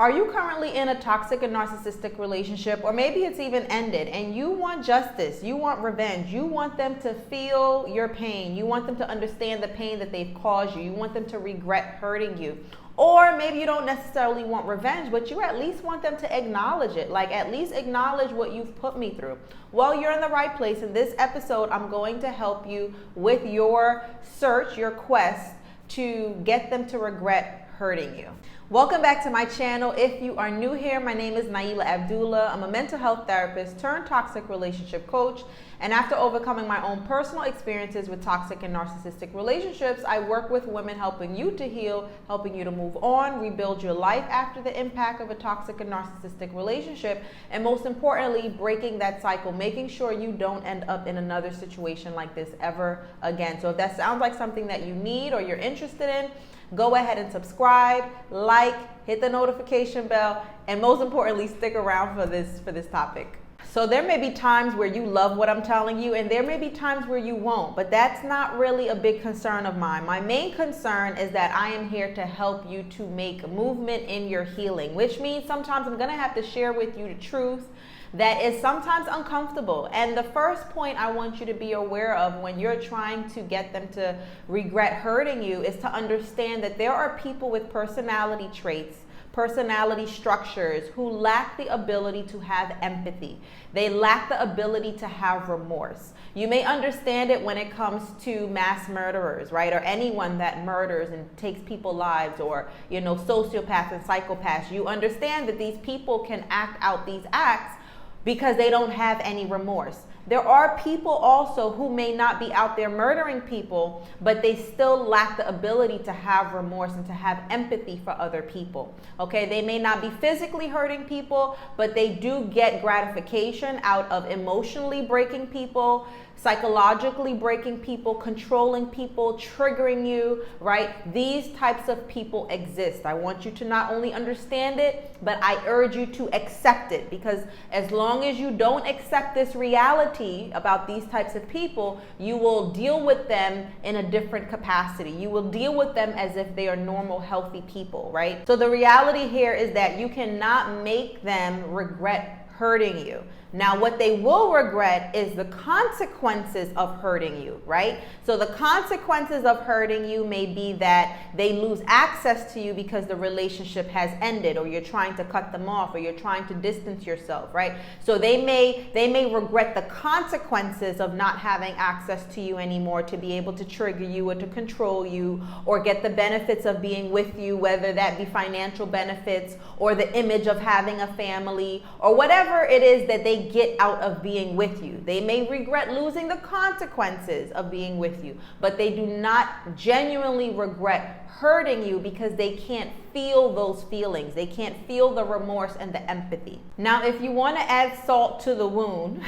Are you currently in a toxic and narcissistic relationship, or maybe it's even ended, and you want justice, you want revenge, you want them to feel your pain, you want them to understand the pain that they've caused you, you want them to regret hurting you? Or maybe you don't necessarily want revenge, but you at least want them to acknowledge it, like at least acknowledge what you've put me through. Well, you're in the right place. In this episode, I'm going to help you with your search, your quest to get them to regret hurting you. Welcome back to my channel. If you are new here, my name is Naila Abdullah. I'm a mental health therapist turned toxic relationship coach. And after overcoming my own personal experiences with toxic and narcissistic relationships, I work with women helping you to heal, helping you to move on, rebuild your life after the impact of a toxic and narcissistic relationship, and most importantly, breaking that cycle, making sure you don't end up in another situation like this ever again. So if that sounds like something that you need or you're interested in, go ahead and subscribe, like, hit the notification bell, and most importantly, stick around for this topic. So there may be times where you love what I'm telling you, and there may be times where you won't, but that's not really a big concern of mine. My main concern is that I am here to help you to make movement in your healing, which means sometimes I'm gonna have to share with you the truth that is sometimes uncomfortable. And the first point I want you to be aware of when you're trying to get them to regret hurting you is to understand that there are people with personality traits, personality structures who lack the ability to have empathy. They lack the ability to have remorse. You may understand it when it comes to mass murderers, right? Or anyone that murders and takes people's lives, or, sociopaths and psychopaths. You understand that these people can act out these acts because they don't have any remorse. There are people also who may not be out there murdering people, but they still lack the ability to have remorse and to have empathy for other people. Okay, they may not be physically hurting people, but they do get gratification out of emotionally breaking people, psychologically breaking people, controlling people, triggering you, right? These types of people exist. I want you to not only understand it, but I urge you to accept it, because as long as you don't accept this reality about these types of people, you will deal with them in a different capacity. You will deal with them as if they are normal, healthy people, right? So the reality here is that you cannot make them regret hurting you. Now, what they will regret is the consequences of hurting you, right? So the consequences of hurting you may be that they lose access to you because the relationship has ended, or you're trying to cut them off, or you're trying to distance yourself, right? So they may regret the consequences of not having access to you anymore, to be able to trigger you or to control you, or get the benefits of being with you, whether that be financial benefits or the image of having a family, or whatever it is that they get out of being with you. They may regret losing the consequences of being with you, but they do not genuinely regret hurting you because they can't feel those feelings. They can't feel the remorse and the empathy. Now, if you want to add salt to the wound,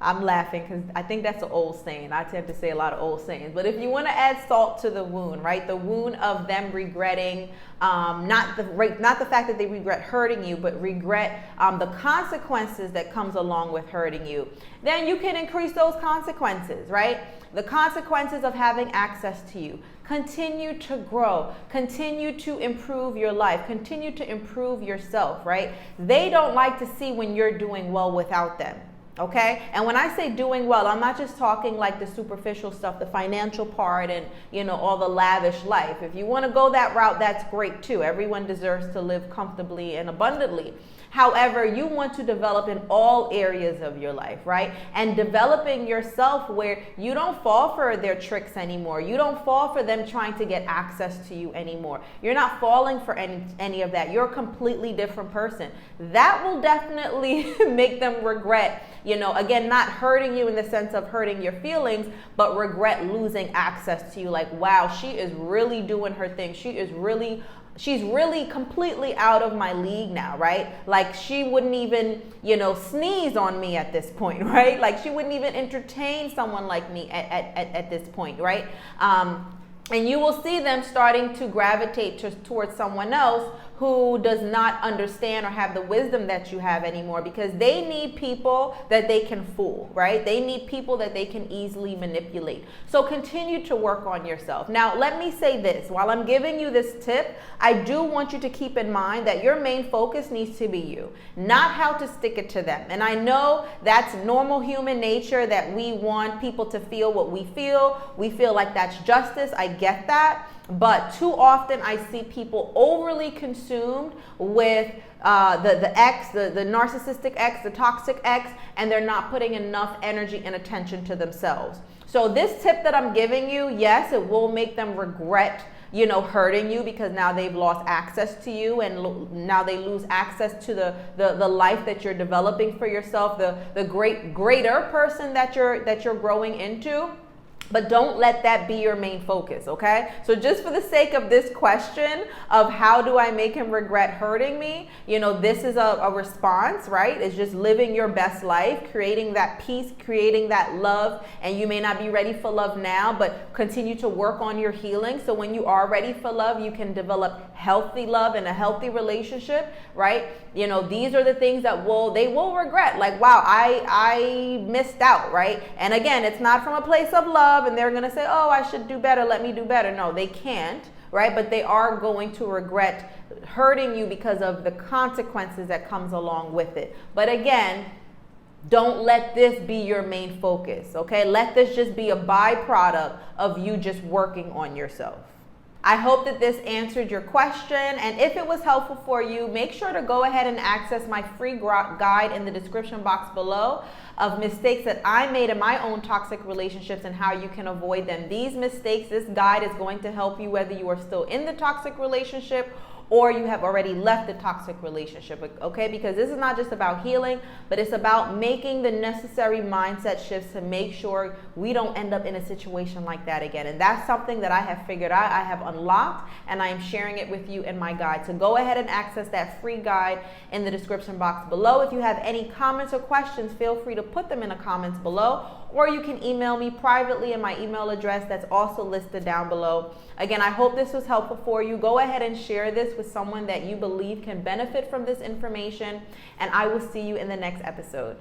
I'm laughing because I think that's an old saying. I tend to say a lot of old sayings. But if you want to add salt to the wound, right? The wound of them regretting, not the fact that they regret hurting you, but regret the consequences that comes along with hurting you, then you can increase those consequences, right? The consequences of having access to you. Continue to grow, continue to improve your life, continue to improve yourself, right? They don't like to see when you're doing well without them. Okay? And when I say doing well, I'm not just talking like the superficial stuff, the financial part and, all the lavish life. If you want to go that route, that's great too. Everyone deserves to live comfortably and abundantly. However, you want to develop in all areas of your life, right? And developing yourself where you don't fall for their tricks anymore. You don't fall for them trying to get access to you anymore. You're not falling for any of that. You're a completely different person. That will definitely make them regret, again, not hurting you in the sense of hurting your feelings, but regret losing access to you. Like, wow, she is really doing her thing. She's really completely out of my league now, right? Like, she wouldn't even, sneeze on me at this point, right? Like, she wouldn't even entertain someone like me at this point, right? And you will see them starting to gravitate towards someone else who does not understand or have the wisdom that you have anymore, because they need people that they can fool, right? They need people that they can easily manipulate. So continue to work on yourself. Now, let me say this. While I'm giving you this tip, I do want you to keep in mind that your main focus needs to be you, not how to stick it to them. And I know that's normal human nature, that we want people to feel what we feel. We feel like that's justice. I get that. But too often I see people overly consumed with the ex, the narcissistic ex, the toxic ex, and they're not putting enough energy and attention to themselves. So this tip that I'm giving you, yes, it will make them regret, hurting you, because now they've lost access to you, and now they lose access to the life that you're developing for yourself, the greater person that you're growing into. But don't let that be your main focus, okay? So just for the sake of this question of how do I make him regret hurting me, this is a response, right? It's just living your best life, creating that peace, creating that love. And you may not be ready for love now, but continue to work on your healing. So when you are ready for love, you can develop healthy love and a healthy relationship, right? These are the things that they will regret. Like, wow, I missed out, right? And again, it's not from a place of love, and they're going to say, oh, I should do better. Let me do better. No, they can't, right? But they are going to regret hurting you because of the consequences that comes along with it. But again, don't let this be your main focus, okay? Let this just be a byproduct of you just working on yourself. I hope that this answered your question, and if it was helpful for you, make sure to go ahead and access my free guide in the description box below of mistakes that I made in my own toxic relationships and how you can avoid them. These mistakes, this guide is going to help you whether you are still in the toxic relationship or you have already left the toxic relationship, okay? Because this is not just about healing, but it's about making the necessary mindset shifts to make sure we don't end up in a situation like that again. And that's something that I have figured out, I have unlocked, and I am sharing it with you in my guide. So go ahead and access that free guide in the description box below. If you have any comments or questions, feel free to put them in the comments below, or you can email me privately in my email address that's also listed down below. Again, I hope this was helpful for you. Go ahead and share this with someone that you believe can benefit from this information, and I will see you in the next episode.